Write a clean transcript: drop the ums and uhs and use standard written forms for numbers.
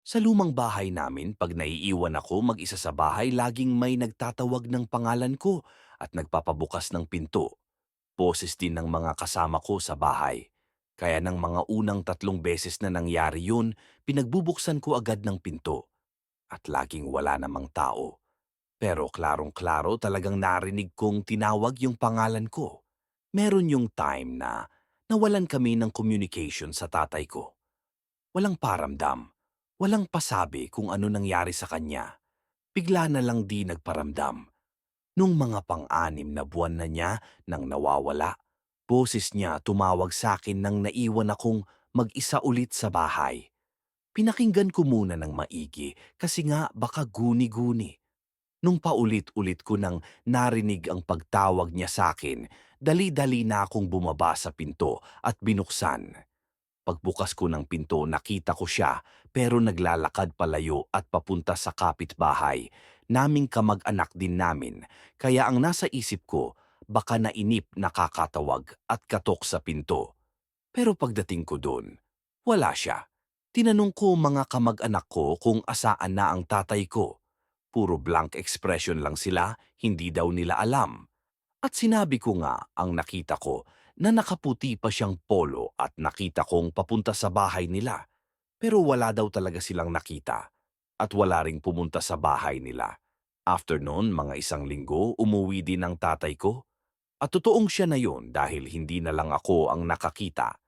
Sa lumang bahay namin, pag naiiwan ako mag-isa sa bahay, laging may nagtatawag ng pangalan ko at nagpapabukas ng pinto. Boses din ng mga kasama ko sa bahay. Kaya ng mga unang 3 beses na nangyari yun, pinagbubuksan ko agad ng pinto at laging wala namang tao. Pero klarong-klaro talagang narinig kong tinawag yung pangalan ko. Meron yung time na nawalan kami ng communication sa tatay ko. Walang paramdam, walang pasabi kung ano nangyari sa kanya. Bigla na lang di nagparamdam. Nung mga pang-anim na buwan na niya nang nawawala, boses niya tumawag sa akin nang naiwan akong mag-isa ulit sa bahay. Pinakinggan ko muna ng maigi kasi nga baka guni-guni. Nung paulit-ulit ko nang narinig ang pagtawag niya sa akin, dali-dali na akong bumaba sa pinto at binuksan. Pagbukas ko ng pinto, nakita ko siya pero naglalakad palayo at papunta sa kapitbahay. Naming kamag-anak din namin, kaya ang nasa isip ko, baka nainip nakakatawag at katok sa pinto. Pero pagdating ko doon, wala siya. Tinanong ko mga kamag-anak ko kung asaan na ang tatay ko. Puro blank expression lang sila, hindi daw nila alam. At sinabi ko nga ang nakita ko na nakaputi pa siyang polo at nakita kong papunta sa bahay nila. Pero wala daw talaga silang nakita at wala ring pumunta sa bahay nila. After noon, mga 1 linggo, umuwi din ang tatay ko. At totoong siya na yun dahil hindi na lang ako ang nakakita.